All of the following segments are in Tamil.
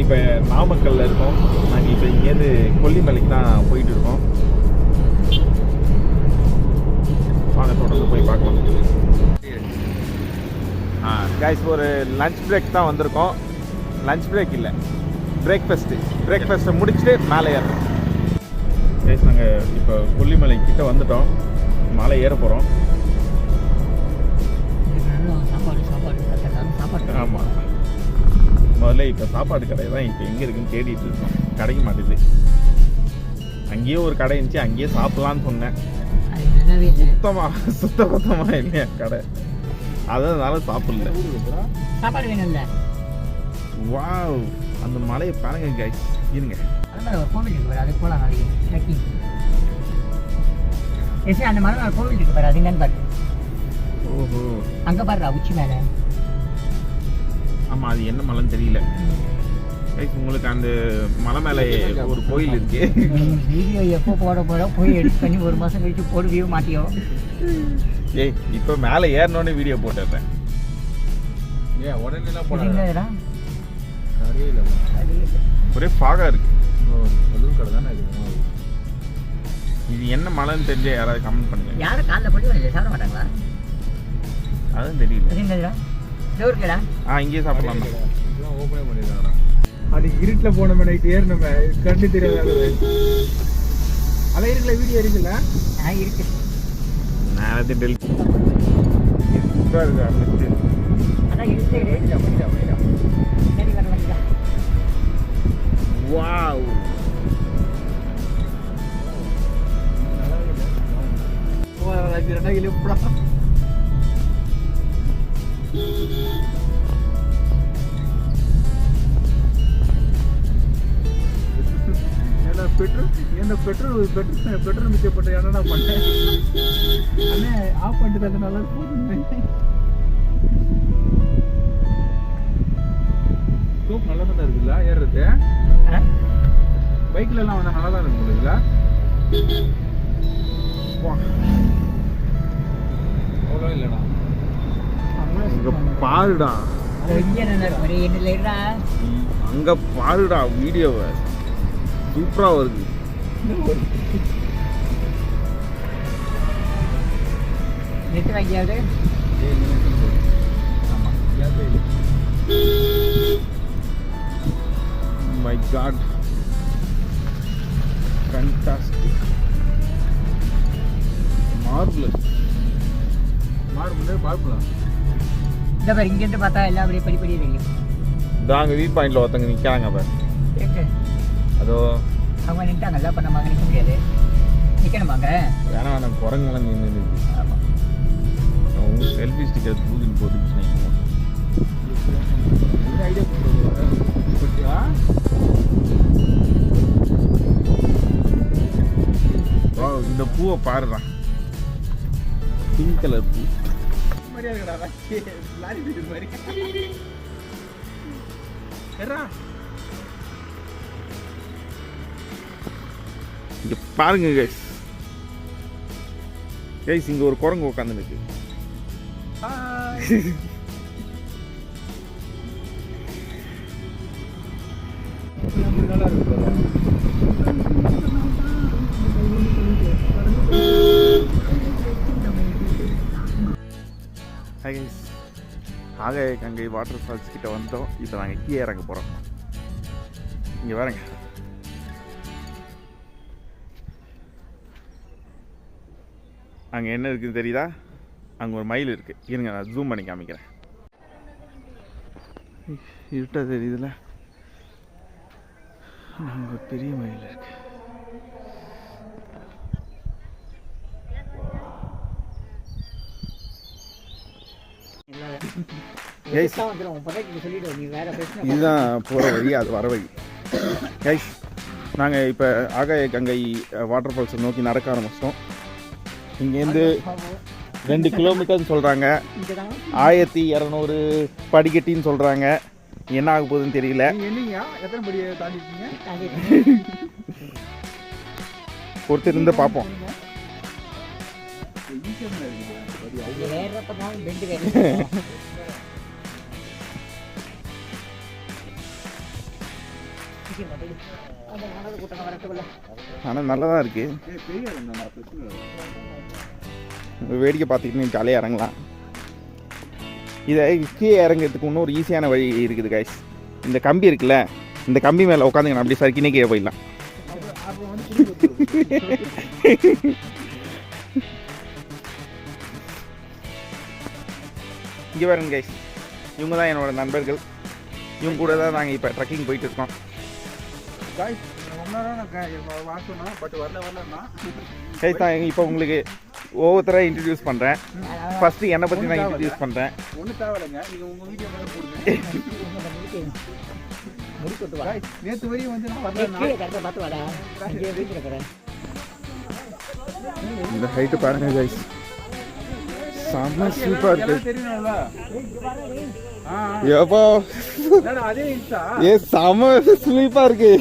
இப்போ நாமக்கல்ல இருக்கோம். நாங்கள் இப்போ இங்கேருந்து கொல்லிமலைக்கு தான் போயிட்டு இருக்கோம். வாங்க தொடர்ந்து போய் பார்க்கலாம். கைஸ் ஒரு லஞ்ச் பிரேக் தான் வந்திருக்கோம். லஞ்ச் பிரேக் இல்லை, பிரேக்ஃபாஸ்ட்டை முடிச்சுட்டு மேலே ஏறோம். கைஸ் நாங்கள் இப்போ கொல்லிமலை கிட்ட வந்துட்டோம். மலை ஏற போகிறோம். ஆமாம், முதல்ல இப்போ சாப்பாடு கடை தான் இப்போ எங்கே இருக்குன்னு தேடிட்டு இருக்கோம். கிடைக்க மாட்டேது. அங்கேயே ஒரு கடை இருந்துச்சு, அங்கேயே சாப்பிட்லான்னு சொன்னேன். சுத்தமாக இல்லையா கடை, அதனால சாப்பிடல. சாப்பாடு வேணும்ல. வாவ், அந்த மலையை பாருங்க கைஸ். இருங்க, கோவில் இருக்கு பாரு, அது போகலாம். நாளைக்கு அந்த மலை கோவில் இருக்கு பாரு, அது என்னன்னு பாரு. ஓஹோ, அங்கே பாருடா உச்சி மேலே. ஆமாம், அது என்ன மலைன்னு தெரியல. உங்களுக்கு அந்த மலை மேலே ஒரு கோயில் இருக்கு. வீடியோ எப்போ போட போய் எடிட் பண்ணி 1 மாதம் கழிச்சு போடுவியோ மாட்டியோ. ஏய், இப்போ மேலே ஏறினோடனே வீடியோ போட்டுறேன். ஏன் உடனேலாம் போடுறா? ஒரே ஃபாகா இருக்கு. கடை தானே இது என்ன மலைன்னு தெரிஞ்ச யாராவது கமெண்ட் பண்ணுங்க. யாரும் காலைல போட்டு சாப்பிட மாட்டாங்களா? அதுவும் தெரியல. இங்கேயே சாப்பிடலாம். ஓப்பனே பண்ணிருக்காங்க. அது இருட்டில் போனோம், நைட்டு ஏறினோமே, கண்டு தெரியாது. அதான் இருக்குல்ல, வீடியோ இருக்குல்ல. இருக்கு. நான் டெலிட் வாவ், பெட்ரோல் மிச்சப்பட்ட என்னடா பண்ணேன். அண்ணே ஆஃப் பண்ணிட்டு நல்லா சோப் நல்லா தான் இருக்குல்ல ஏறுறது. பைக்ல எல்லாம் வந்தா நல்லா தான் இருக்கு இருக்குல்ல. அவ்வளோ இல்லைடா. அங்க பாருடா, அங்க பாருடா, வீடியோவை சூப்பரா வருது. My God, fantastic, marvelous. இந்த பாரு, இங்கிருந்து பார்த்தா எல்லாம் அப்படியே படிப்படியே தெரியும். தாங்க வியூ பாயிண்ட்ல ஒருத்தங்க நிக்கிறாங்க பாரு. அதோ அவங்க நின்ட்டாங்கல்ல, அப்ப நம்ம நிற்க முடியாது. நிக்கணுமாங்க? வேணாம், குரங்கெல்லாம் நின்று. ஆமா, அவங்க செல்ஃபி ஸ்டிக்கர் தூக்கின்னு போட்டுச்சுன்னா இந்த பூவை பாருடா, பிங்க் கலர் பூ. இங்க பாருங்க கைஸ். இங்க ஒரு குரங்கு உட்காந்து இருக்கு. ஆகாயகங்கை வாட்டர் ஃபால்ஸ் கிட்ட வந்தோம். இப்போ நாங்கள் கீழே இறங்க போகிறோம். இங்கே வரேங்க. அங்கே என்ன இருக்குதுன்னு தெரியுதா? அங்கே ஒரு மயில் இருக்குது. இருங்க, நான் ஜூம் பண்ணி காமிக்கிறேன். இருட்டா தெரியுதுல, அங்கே ஒரு பெரிய மயில் இருக்கு. இதுதான் போகிற வழி, அது வர வழி. கைஸ், நாங்கள் இப்போ ஆகாயகங்கை வாட்டர் ஃபால்ஸை நோக்கி நடக்க ஆரம்பிச்சிட்டோம். இங்கேருந்து 2 கிலோமீட்டர்னு சொல்கிறாங்க. 1200 படிக்கட்டின்னு சொல்கிறாங்க. என்ன ஆக போகுதுன்னு தெரியல. எத்தனை படி தாண்டிட்டீங்க? ஒருத்தர் இருந்து பார்ப்போம். ஆனால் நல்லா தான் இருக்குது. வேடிக்கை பார்த்துக்கிட்டு ஜாலியாக இறங்கலாம். இதை கீழே இறங்கிறதுக்கு இன்னொரு ஈஸியான வழி இருக்குது கைஸ். இந்த கம்பி இருக்குல்ல, இந்த கம்பி மேலே உட்காந்துங்க அப்படி சறுக்கினே கீழே போயிடலாம். இங்கே பாருங்க கைஸ், இவங்க தான் என்னோட நண்பர்கள். இவங்க கூட தான் நாங்கள் இப்போ ட்ரெக்கிங் போயிட்டு இருக்கோம். கைஸ் தான் இப்போ உங்களுக்கு ஒவ்வொருத்தராக இன்ட்ரடியூஸ் பண்ணுறேன். ஃபஸ்ட்டு என்னை பற்றி நான் இன்ட்ரடியூஸ் பண்ணுறேன். ஒன்றும் தேவையில்லைங்க, நீங்கள் உங்கள் வீடியோ மேலே போடுங்க. நேற்று வரையும் வந்து நான் இந்த ஹைட்டு பாருங்க கைஸ், செம்ம சூப்பராக இருக்கு. தெரியணும்ல. ஏப்பா அதே இன்ஸ்டா ஏ செம்ம ஸ்லீப்பாக இருக்கு.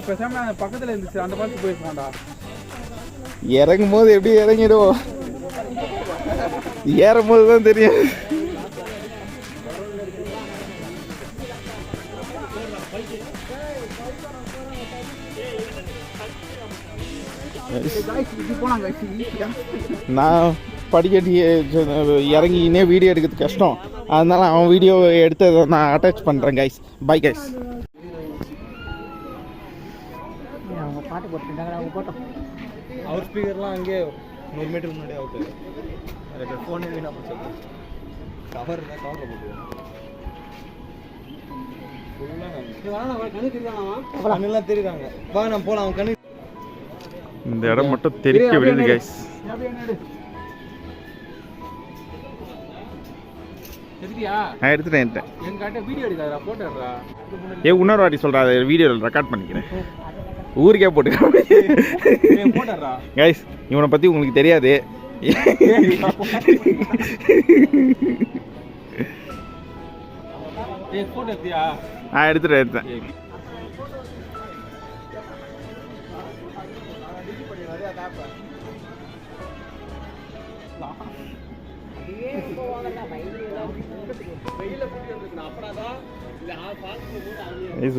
பேசாம நான் பக்கத்தில் இருந்துச்சு, அந்த பார்த்து போயிருக்கோம்டா. இறங்கும் போது எப்படி இறங்கிடுவோம், ஏறும் போது தான் தெரியும். நான் படிக்கட்டி இறங்கினே வீடியோ எடுக்கிறது கஷ்டம், அதனால அவன் வீடியோ எடுத்து நான் அட்டாச் பண்ணுறேன் கைஸ். Bye guys. அவங்க பாட்டு போட்டுருந்தாங்க, அவங்க போட்டோம். அவர் ஸ்பீக்கர்லாம் அங்கே 100 மீட்டர் முன்னாடி அவுட்டு. எனக்கு ஃபோனே வேணாம் சொல்லுங்கள். கவர் இருந்தால் கவரில் போட்டுருவேன். கண்ணெல்லாம் தெரியுறாங்க. வா நம்ம போகலாம். அவன் கண்ணு இந்த இடம் மட்டும் தெரிக்க விடுது கைஸ். நான் எடுத்துட்டேன். ஏ இன்னொரு வாட்டி சொல்கிறா, அதை வீடியோவில் ரெக்கார்ட் பண்ணிக்கிறேன், ஊருக்கே போட்டுக்கிறேன் கைஸ். இவனை பற்றி உங்களுக்கு தெரியாது. எடுத்துட்டேன்.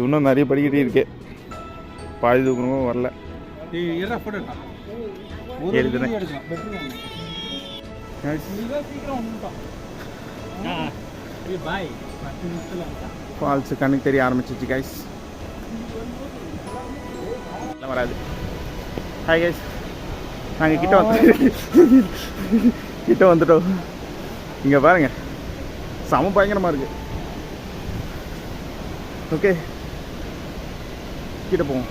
இன்னும் நிறைய படிக்கிட்டே இருக்கு, பாதி தூக்கணும் வரல. ஃபால்ஸ் கண்ணுக்கு தெரிய ஆரம்பிச்சிச்சு கைஸ். வராது. ஹாய் கைஸ், நாங்கள் கிட்ட வந்துட்டோம். இங்கே பாருங்க, செம பயங்கரமாக இருக்கு. ஓகே, கிட்ட போவோம்.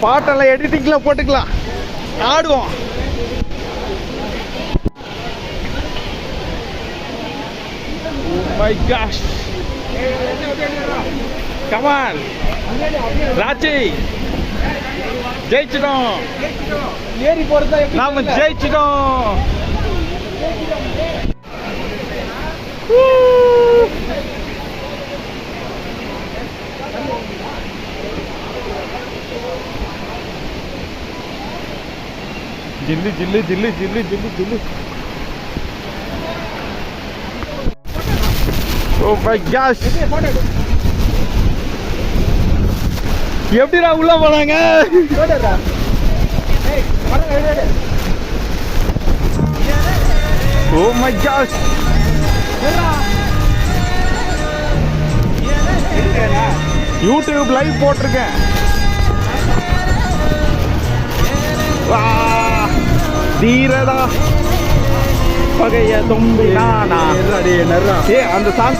பாட்டெல்லாம் எடிட்டிங்ல போட்டுக்கலாம், ஆடுவோம். My gosh, come on ராச்சி, ஜெயிச்சிட்டோம். ஏறி போறதா நாம ஜெயிச்சிட்டோம். ஜில்லு ஜில்லு ஜில்லு ஜில்லு ஜில்லு ஜில்லு. ஓ மை காஷ், எப்படிடா உள்ள போனாங்க? ஓ மை காஷ், யூடியூப் லைவ் போட்டிருக்கேன். தீரடா பகைய தொம்பி நானா. ஏ அந்த சாங்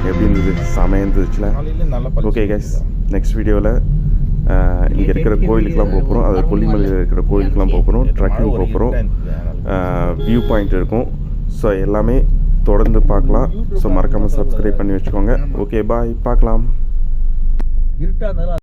எப்படி இருந்தது? செமையாக இருந்துச்சுல? காலையில் நல்லா ஓகே கைஸ், நெக்ஸ்ட் வீடியோவில் இங்கே இருக்கிற கோயிலுக்கெலாம் போக போகிறோம். அதாவது கொல்லிமலையில் இருக்கிற கோயிலுக்கெலாம் போக போகிறோம், ட்ரெக்கிங் போக போகிறோம், வியூ பாயிண்ட் இருக்கும். ஸோ எல்லாமே தொடர்ந்து பார்க்கலாம். ஸோ மறக்காமல் சப்ஸ்கிரைப் பண்ணி வச்சுக்கோங்க. ஓகே பாய், பார்க்கலாம். இருட்டாக இருந்தாலும்